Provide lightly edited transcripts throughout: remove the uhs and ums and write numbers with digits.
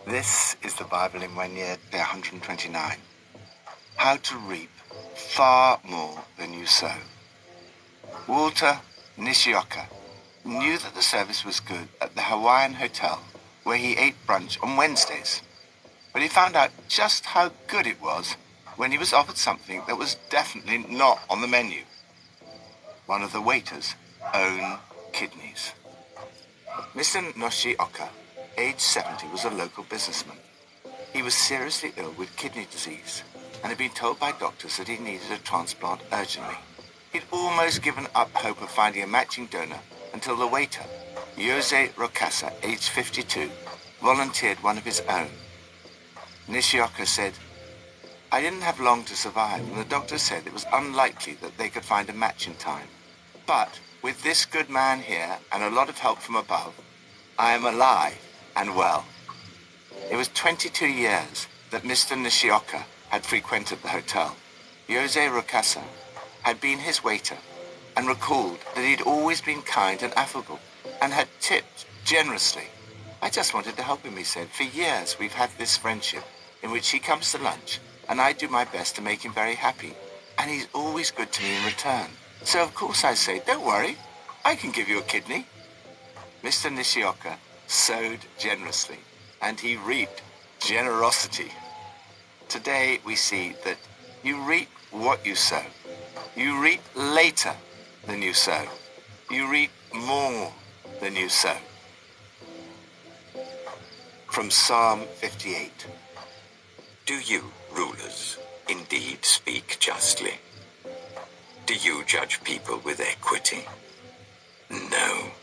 This is the Bible in 1 year, day 129. How to reap far more than you sow. Walter Nishioka knew that the service was good at the Hawaiian Hotel, where he ate brunch on Wednesdays. But he found out just how good it was when he was offered something that was definitely not on the menu. One of the waiters' own kidneys. Mr. Nishioka, age 70, was a local businessman. He was seriously ill with kidney disease and had been told by doctors that he needed a transplant urgently. He'd almost given up hope of finding a matching donor until the waiter, Jose Rocasa, age 52, volunteered one of his own. Nishioka said, "I didn't have long to survive, and the doctor said it was unlikely that they could find a match in time. But with this good man here and a lot of help from above, I am alive and well." It was 22 years that Mr. Nishioka had frequented the hotel. Jose Rocasa had been his waiter and recalled that he'd always been kind and affable and had tipped generously. "I just wanted to help him," he said. "For years we've had this friendship in which he comes to lunch and I do my best to make him very happy, and he's always good to me in return. So of course I say, don't worry, I can give you a kidney." Mr. Nishioka sowed generously and he reaped generosity. Today we see that you reap what you sow. You reap later than you sow. You reap more than you sow. From Psalm 58. Do you, rulers, indeed speak justly? Do you judge people with equity? No.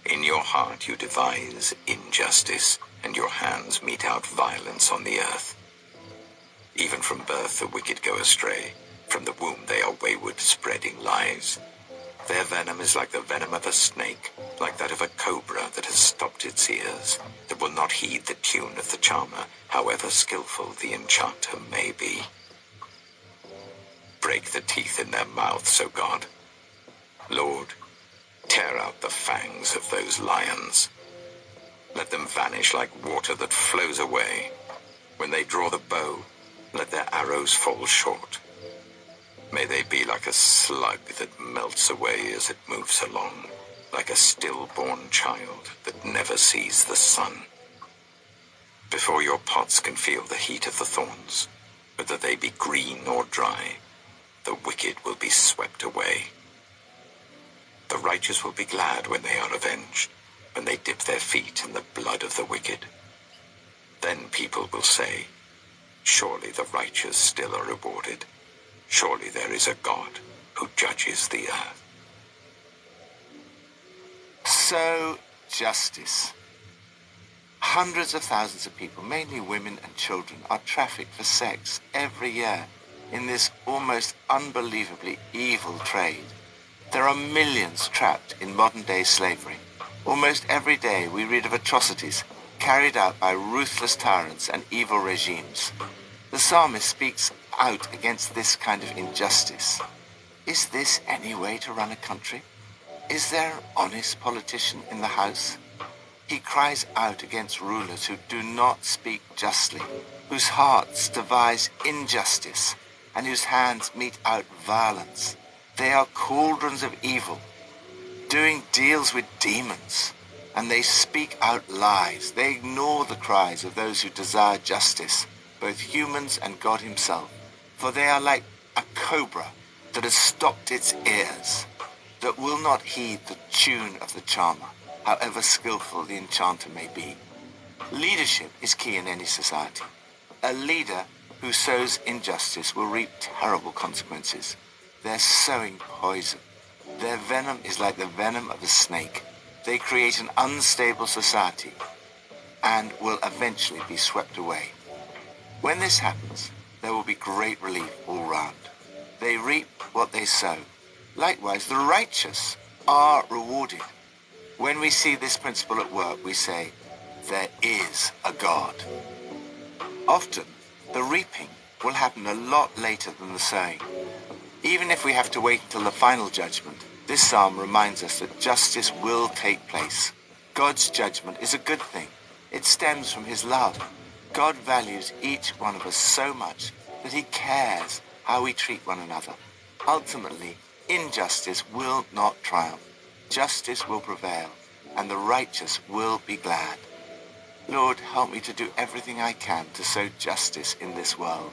In your heart you devise injustice, and your hands mete out violence on the earth. Even from birth the wicked go astray. From the womb they are wayward, spreading lies. Their venom is like the venom of a snake, like that of a cobra that has stopped its ears, that will not heed the tune of the charmer, however skillful the enchanter may be. Break the teeth in their mouths, O God. Lord, tear out the fangs of those lions. Let them vanish like water that flows away. When they draw the bow, let their arrows fall short. May they be like a slug that melts away as it moves along, like a stillborn child that never sees the sun. Before your pots can feel the heat of the thorns, whether they be green or dry, the wicked will be swept away. The righteous will be glad when they are avenged, when they dip their feet in the blood of the wicked. Then people will say, surely the righteous still are rewarded. Surely there is a God who judges the earth. Sow justice. Hundreds of thousands of people, mainly women and children, are trafficked for sex every year in this almost unbelievably evil trade. There are millions trapped in modern-day slavery. Almost every day we read of atrocities carried out by ruthless tyrants and evil regimes. The psalmist speaks out against this kind of injustice. Is this any way to run a country? Is there an honest politician in the house? He cries out against rulers who do not speak justly, whose hearts devise injustice, and whose hands mete out violence. They are cauldrons of evil, doing deals with demons, and they speak out lies. They ignore the cries of those who desire justice, both humans and God himself, for they are like a cobra that has stopped its ears, that will not heed the tune of the charmer, however skillful the enchanter may be. Leadership is key in any society. A leader who sows injustice will reap terrible consequences. They're sowing poison. Their venom is like the venom of a snake. They create an unstable society and will eventually be swept away. When this happens, there will be great relief all round. They reap what they sow. Likewise, the righteous are rewarded. When we see this principle at work, we say, there is a God. Often, the reaping will happen a lot later than the sowing. Even if we have to wait until the final judgment, this psalm reminds us that justice will take place. God's judgment is a good thing. It stems from his love. God values each one of us so much that he cares how we treat one another. Ultimately, injustice will not triumph. Justice will prevail, and the righteous will be glad. Lord, help me to do everything I can to sow justice in this world.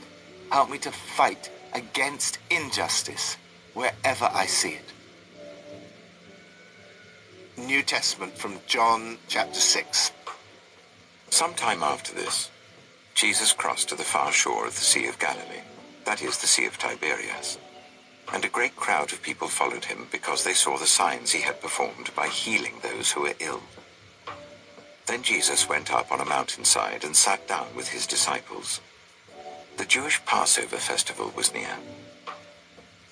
Help me to fight against injustice wherever I see it. New Testament from John chapter 6. Some time after this, Jesus crossed to the far shore of the Sea of Galilee, that is, the Sea of Tiberias. And a great crowd of people followed him because they saw the signs he had performed by healing those who were ill. Then Jesus went up on a mountainside and sat down with his disciples. The Jewish Passover festival was near.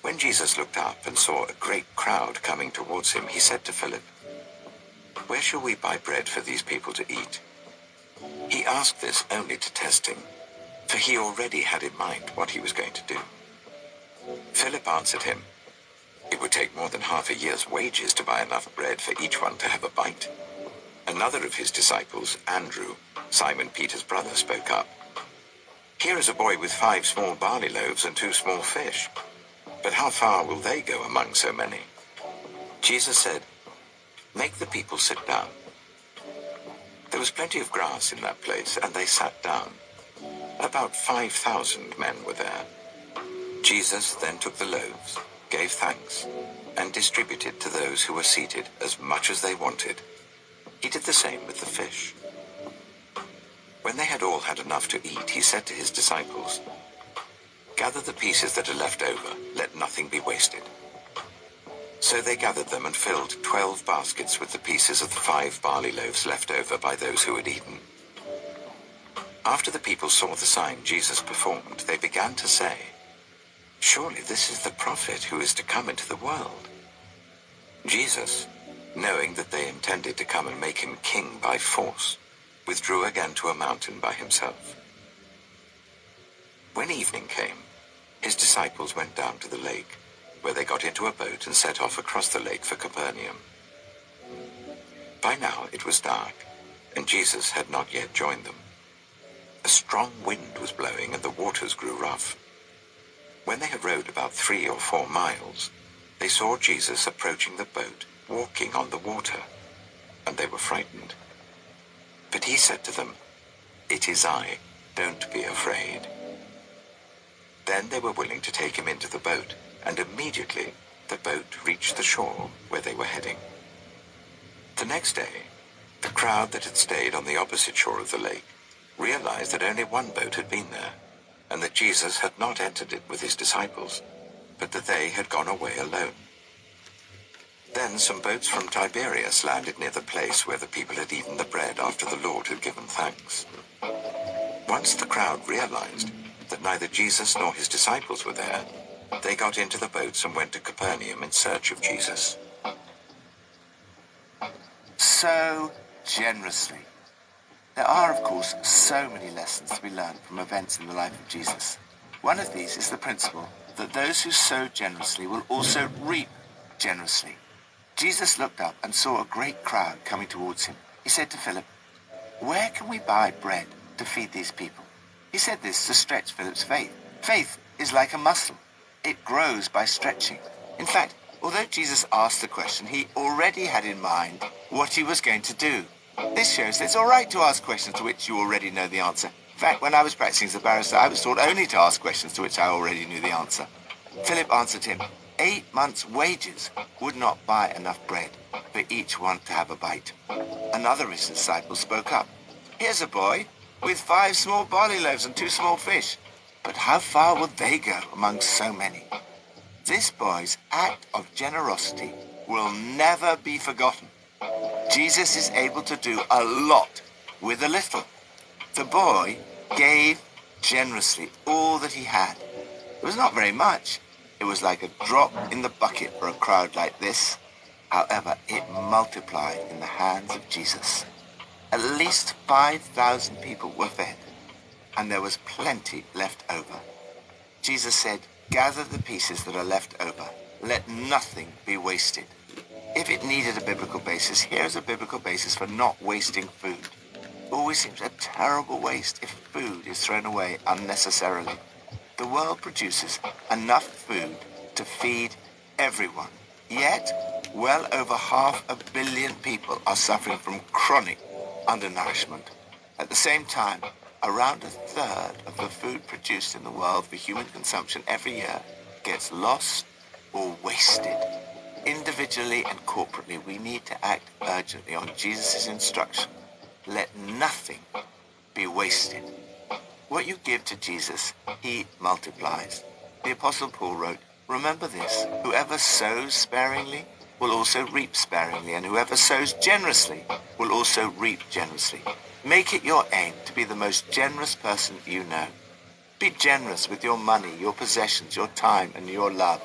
When Jesus looked up and saw a great crowd coming towards him, he said to Philip, "Where shall we buy bread for these people to eat?" He asked this only to test him, for he already had in mind what he was going to do. Philip answered him, "It would take more than half a year's wages to buy enough bread for each one to have a bite." Another of his disciples, Andrew, Simon Peter's brother, spoke up. "Here is a boy with 5 small barley loaves and 2 small fish. But how far will they go among so many?" Jesus said, "Make the people sit down." There was plenty of grass in that place, and they sat down. About 5,000 men were there. Jesus then took the loaves, gave thanks, and distributed to those who were seated as much as they wanted. He did the same with the fish. When they had all had enough to eat, he said to his disciples, "Gather the pieces that are left over, let nothing be wasted." So they gathered them and filled 12 baskets with the pieces of the 5 barley loaves left over by those who had eaten. After the people saw the sign Jesus performed, they began to say, "Surely this is the prophet who is to come into the world." Jesus, knowing that they intended to come and make him king by force, withdrew again to a mountain by himself. When evening came, his disciples went down to the lake, where they got into a boat and set off across the lake for Capernaum. By now it was dark, and Jesus had not yet joined them. A strong wind was blowing, and the waters grew rough. When they had rowed about 3 or 4 miles, they saw Jesus approaching the boat, walking on the water, and they were frightened. But he said to them, "It is I, don't be afraid." Then they were willing to take him into the boat, and immediately the boat reached the shore where they were heading. The next day, the crowd that had stayed on the opposite shore of the lake realized that only one boat had been there, and that Jesus had not entered it with his disciples, but that they had gone away alone. Then some boats from Tiberias landed near the place where the people had eaten the bread after the Lord had given thanks. Once the crowd realized that neither Jesus nor his disciples were there, they got into the boats and went to Capernaum in search of Jesus. So generously. There are, of course, so many lessons to be learned from events in the life of Jesus. One of these is the principle that those who sow generously will also reap generously. Jesus looked up and saw a great crowd coming towards him. He said to Philip, "Where can we buy bread to feed these people?" He said this to stretch Philip's faith. Faith is like a muscle. It grows by stretching. In fact, although Jesus asked the question, he already had in mind what he was going to do. This shows that it's all right to ask questions to which you already know the answer. In fact, when I was practicing as a barrister, I was taught only to ask questions to which I already knew the answer. Philip answered him, 8 months' wages would not buy enough bread for each one to have a bite. Another of his disciples spoke up. "Here's a boy with 5 small barley loaves and 2 small fish. But how far will they go among so many?" This boy's act of generosity will never be forgotten. Jesus is able to do a lot with a little. The boy gave generously all that he had. It was not very much. It was like a drop in the bucket for a crowd like this. However, it multiplied in the hands of Jesus. At least 5,000 people were fed, and there was plenty left over. Jesus said, "Gather the pieces that are left over. Let nothing be wasted." If it needed a biblical basis, here's a biblical basis for not wasting food. always seems a terrible waste if food is thrown away unnecessarily. The world produces enough food to feed everyone. Yet, well over 500 million people are suffering from chronic undernourishment. At the same time, around a third of the food produced in the world for human consumption every year gets lost or wasted. Individually and corporately, we need to act urgently on Jesus' instruction. Let nothing be wasted. What you give to Jesus, he multiplies. The Apostle Paul wrote, "Remember this, whoever sows sparingly will also reap sparingly, and whoever sows generously will also reap generously." Make it your aim to be the most generous person you know. Be generous with your money, your possessions, your time, and your love.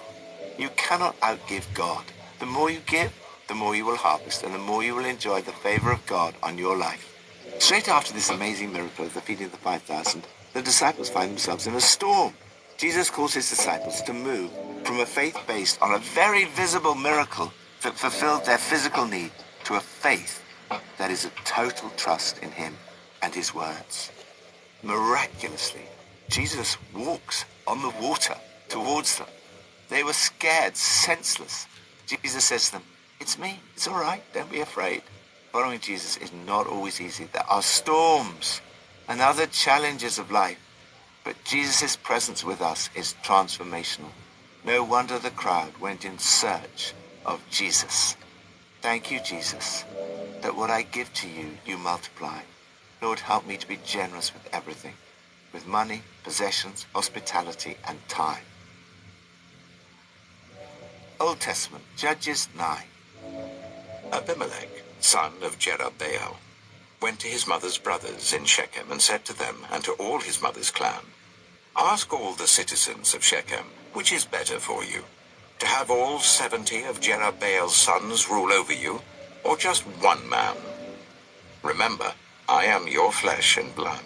You cannot outgive God. The more you give, the more you will harvest, and the more you will enjoy the favor of God on your life. Straight after this amazing miracle of the feeding of the 5,000, the disciples find themselves in a storm. Jesus calls his disciples to move from a faith based on a very visible miracle that fulfilled their physical need to a faith that is a total trust in him and his words. Miraculously, Jesus walks on the water towards them. They were scared, senseless. Jesus says to them, "It's me. It's all right. Don't be afraid." Following Jesus is not always easy. There are storms and other challenges of life, but Jesus' presence with us is transformational. No wonder the crowd went in search of Jesus. Thank you, Jesus, that what I give to you, you multiply. Lord, help me to be generous with everything, with money, possessions, hospitality, and time. Old Testament, Judges 9. Abimelech, son of Jerubbaal, went to his mother's brothers in Shechem and said to them and to all his mother's clan, "Ask all the citizens of Shechem, which is better for you, to have all 70 of Jerubbaal's sons rule over you, or just one man? Remember, I am your flesh and blood."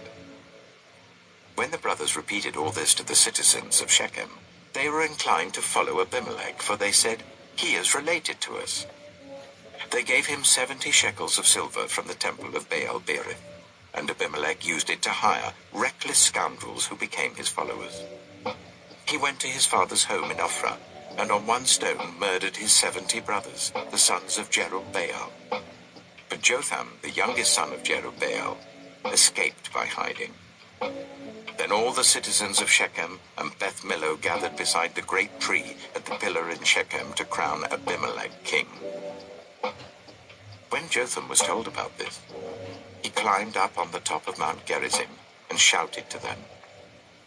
When the brothers repeated all this to the citizens of Shechem, they were inclined to follow Abimelech, for they said, "He is related to us." They gave him 70 shekels of silver from the temple of Baal-berith, and Abimelech used it to hire reckless scoundrels who became his followers. He went to his father's home in Ophrah, and on one stone murdered his 70 brothers, the sons of Jerubbaal. But Jotham, the youngest son of Jerubbaal, escaped by hiding. Then all the citizens of Shechem and Beth Millo gathered beside the great tree at the pillar in Shechem to crown Abimelech king. When Jotham was told about this, he climbed up on the top of Mount Gerizim and shouted to them,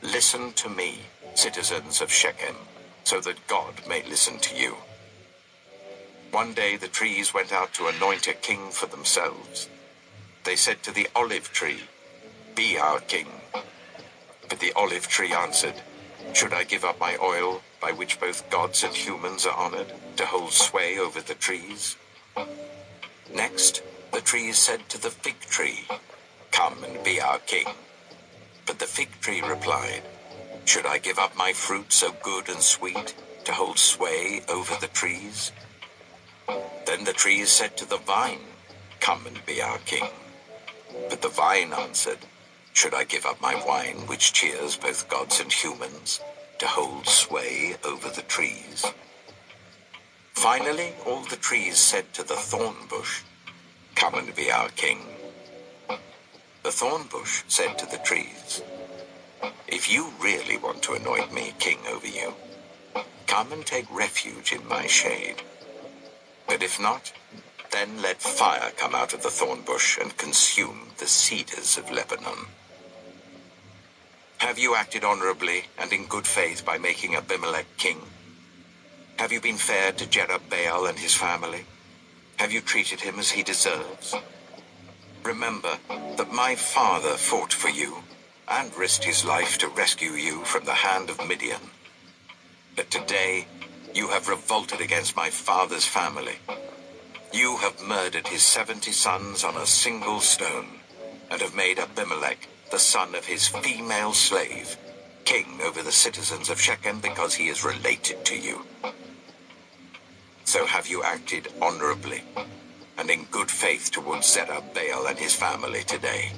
"Listen to me, citizens of Shechem, so that God may listen to you." One day the trees went out to anoint a king for themselves. They said to the olive tree, "Be our king." But the olive tree answered, "Should I give up my oil, by which both gods and humans are honored, to hold sway over the trees?" Next, the trees said to the fig tree, "Come and be our king." But the fig tree replied, "Should I give up my fruit so good and sweet, to hold sway over the trees?" Then the trees said to the vine, "Come and be our king." But the vine answered, "Should I give up my wine, which cheers both gods and humans, to hold sway over the trees?" Finally, all the trees said to the thorn bush, "Come and be our king." The thorn bush said to the trees, "If you really want to anoint me king over you, come and take refuge in my shade. But if not, then let fire come out of the thorn bush and consume the cedars of Lebanon." Have you acted honorably and in good faith by making Abimelech king? Have you been fair to Jerubbaal and his family? Have you treated him as he deserves? Remember that my father fought for you and risked his life to rescue you from the hand of Midian. But today you have revolted against my father's family. You have murdered his 70 sons on a single stone, and have made Abimelech, the son of his female slave, king over the citizens of Shechem because he is related to you. So have you acted honorably and in good faith towards Zerubbaal and his family today.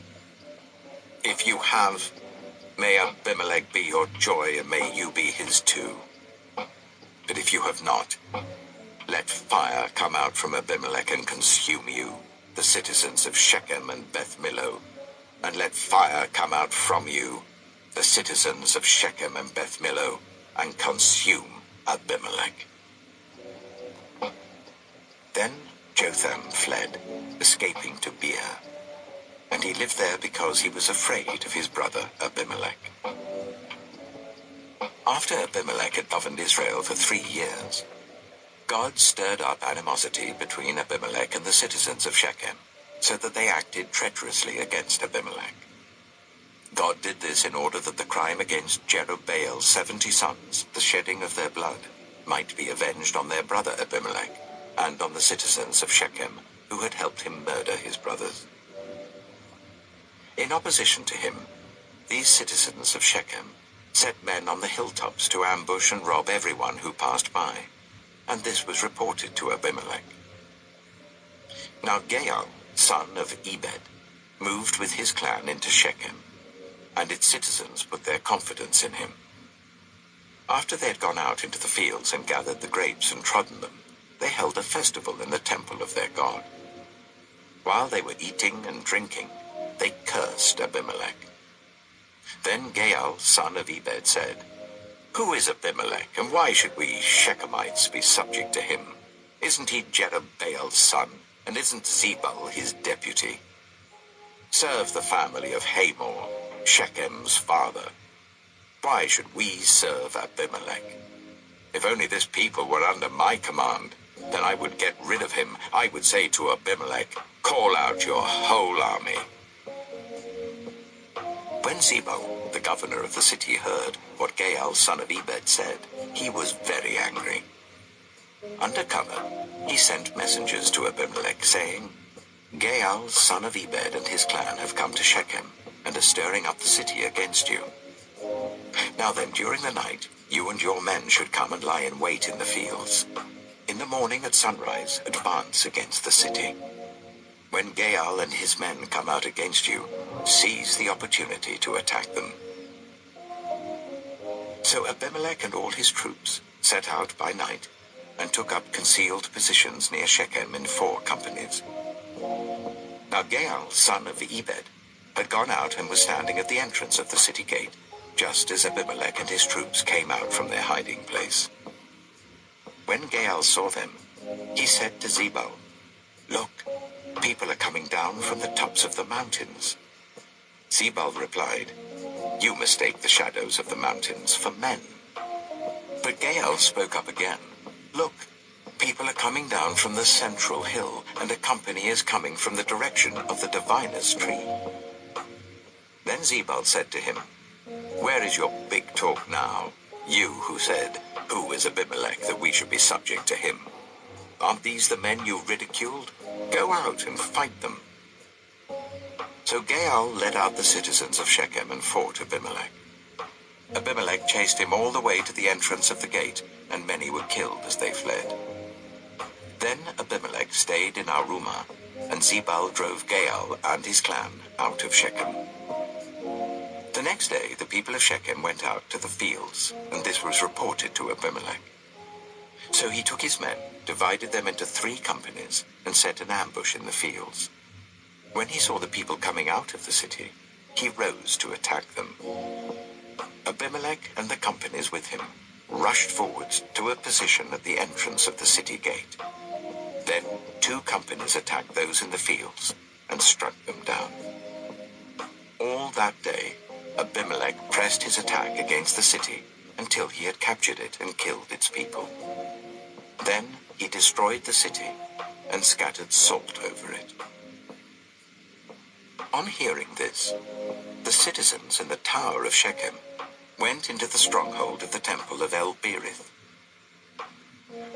If you have, may Abimelech be your joy, and may you be his too. But if you have not, let fire come out from Abimelech and consume you, the citizens of Shechem and Beth Millo, and let fire come out from you, the citizens of Shechem and Beth Millo, and consume Abimelech. Then Jotham fled, escaping to Beer, and he lived there because he was afraid of his brother Abimelech. After Abimelech had governed Israel for 3 years, God stirred up animosity between Abimelech and the citizens of Shechem, so that they acted treacherously against Abimelech. God did this in order that the crime against Jerubbaal's 70 sons, the shedding of their blood, might be avenged on their brother Abimelech, and on the citizens of Shechem, who had helped him murder his brothers. In opposition to him, these citizens of Shechem set men on the hilltops to ambush and rob everyone who passed by, and this was reported to Abimelech. Now Gaal, son of Ebed, moved with his clan into Shechem, and its citizens put their confidence in him. After they had gone out into the fields and gathered the grapes and trodden them, they held a festival in the temple of their God. While they were eating and drinking, they cursed Abimelech. Then Gaal, son of Ebed, said, "Who is Abimelech, and why should we Shechemites be subject to him? Isn't he Jerubbaal's son, and isn't Zebul his deputy? Serve the family of Hamor, Shechem's father. Why should we serve Abimelech? If only this people were under my command, then I would get rid of him. I would say to Abimelech, 'Call out your whole army.'" When Zebul, the governor of the city, heard what Gaal, son of Ebed, said, he was very angry. Under cover, he sent messengers to Abimelech, saying, "Gaal, son of Ebed, and his clan have come to Shechem, and are stirring up the city against you. Now then, during the night, you and your men should come and lie in wait in the fields. In the morning at sunrise, advance against the city. When Gaal and his men come out against you, seize the opportunity to attack them." So Abimelech and all his troops set out by night and took up concealed positions near Shechem in 4 companies. Now Gaal, son of Ebed, had gone out and was standing at the entrance of the city gate, just as Abimelech and his troops came out from their hiding place. When Gaal saw them, he said to Zebul, "Look, people are coming down from the tops of the mountains." Zebul replied, "You mistake the shadows of the mountains for men." But Gaal spoke up again, "Look, people are coming down from the central hill, and a company is coming from the direction of the diviner's tree." Then Zebul said to him, "Where is your big talk now, you who said, 'Who is Abimelech that we should be subject to him?' Aren't these the men you ridiculed? Go out and fight them." So Gaal led out the citizens of Shechem and fought Abimelech. Abimelech chased him all the way to the entrance of the gate, and many were killed as they fled. Then Abimelech stayed in Arumah, and Zebul drove Gaal and his clan out of Shechem. The next day the people of Shechem went out to the fields, and this was reported to Abimelech. So he took his men, divided them into 3 companies, and set an ambush in the fields. When he saw the people coming out of the city, he rose to attack them. Abimelech and the companies with him rushed forwards to a position at the entrance of the city gate. Then 2 companies attacked those in the fields and struck them down. All that day, Abimelech pressed his attack against the city until he had captured it and killed its people. Then he destroyed the city and scattered salt over it. On hearing this, the citizens in the tower of Shechem went into the stronghold of the temple of El-Berith.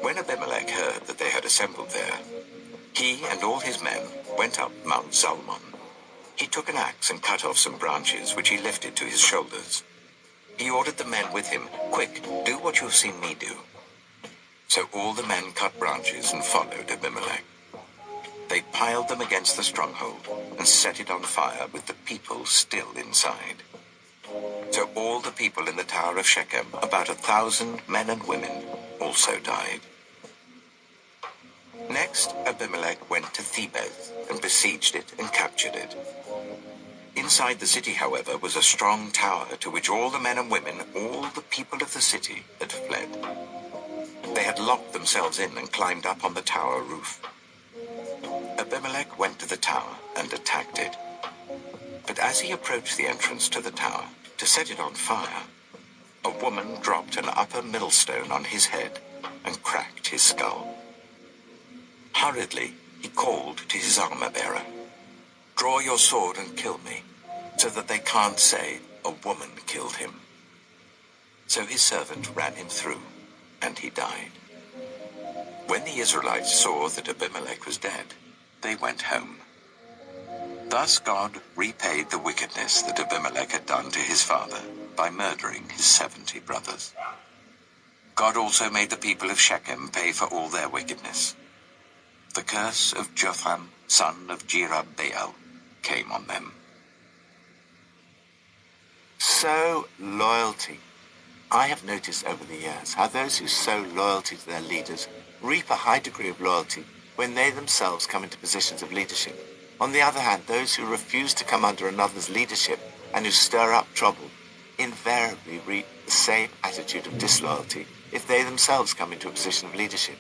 When Abimelech heard that they had assembled there, he and all his men went up Mount Zalmon. He took an axe and cut off some branches, which he lifted to his shoulders. He ordered the men with him, "Quick, do what you have seen me do." So all the men cut branches and followed Abimelech. They piled them against the stronghold and set it on fire with the people still inside. So all the people in the Tower of Shechem, about 1,000 men and women, also died. Next, Abimelech went to Thebez and besieged it and captured it. Inside the city, however, was a strong tower to which all the men and women, all the people of the city, had fled. They had locked themselves in and climbed up on the tower roof. Abimelech went to the tower and attacked it. But as he approached the entrance to the tower to set it on fire, a woman dropped an upper millstone on his head and cracked his skull. Hurriedly, he called to his armor-bearer, "Draw your sword and kill me, so that they can't say a woman killed him." So his servant ran him through, and he died. When the Israelites saw that Abimelech was dead, they went home. Thus God repaid the wickedness that Abimelech had done to his father by murdering his 70 brothers. God also made the people of Shechem pay for all their wickedness. The curse of Jotham, son of Jerubbaal, came on them. So, loyalty. I have noticed over the years how those who sow loyalty to their leaders reap a high degree of loyalty when they themselves come into positions of leadership. On the other hand, those who refuse to come under another's leadership and who stir up trouble invariably reap the same attitude of disloyalty if they themselves come into a position of leadership.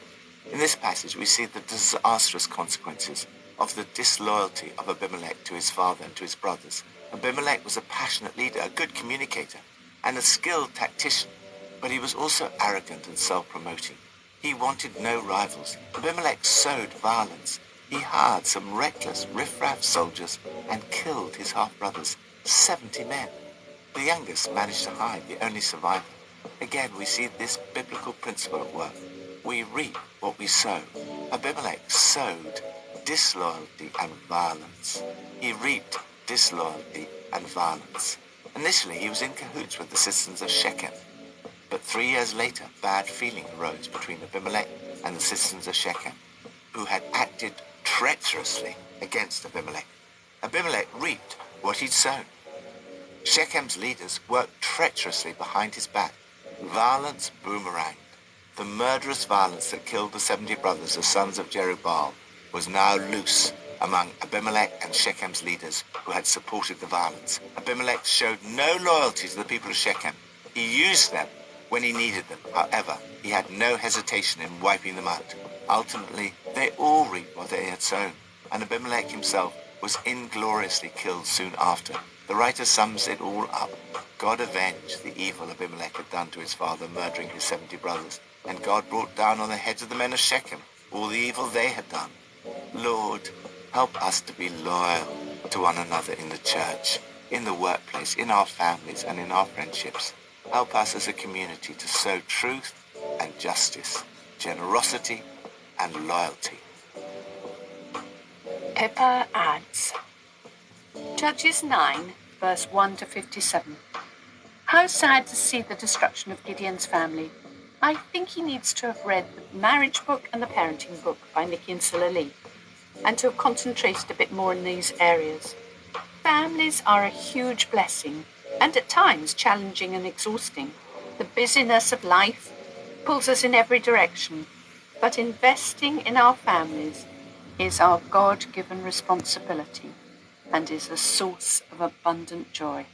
In this passage, we see the disastrous consequences of the disloyalty of Abimelech to his father and to his brothers. Abimelech was a passionate leader, a good communicator, and a skilled tactician, but he was also arrogant and self-promoting. He wanted no rivals. Abimelech sowed violence. He hired some reckless riffraff soldiers and killed his half-brothers, 70 men. The youngest managed to hide, the only survivor. Again, we see this biblical principle at work. We reap what we sow. Abimelech sowed disloyalty and violence. He reaped disloyalty and violence. Initially, he was in cahoots with the citizens of Shechem. But 3 years later, bad feeling arose between Abimelech and the citizens of Shechem, who had acted treacherously against Abimelech. Abimelech reaped what he'd sown. Shechem's leaders worked treacherously behind his back. Violence boomeranged. The murderous violence that killed the 70 brothers, the sons of Jerubbaal, was now loose among Abimelech and Shechem's leaders who had supported the violence. Abimelech showed no loyalty to the people of Shechem. He used them when he needed them. However, he had no hesitation in wiping them out. Ultimately, they all reaped what they had sown, and Abimelech himself was ingloriously killed soon after. The writer sums it all up. God avenged the evil Abimelech had done to his father, murdering his 70 brothers, and God brought down on the heads of the men of Shechem all the evil they had done. Lord, help us to be loyal to one another in the church, in the workplace, in our families, and in our friendships. Help us as a community to sow truth and justice, generosity and loyalty. Pippa adds, Judges 9, verse 1 to 57. How sad to see the destruction of Gideon's family. I think he needs to have read the marriage book and the parenting book by Nikki and Cilla Lee, and to have concentrated a bit more in these areas. Families are a huge blessing, and at times challenging and exhausting. The busyness of life pulls us in every direction, but investing in our families is our God-given responsibility and is a source of abundant joy.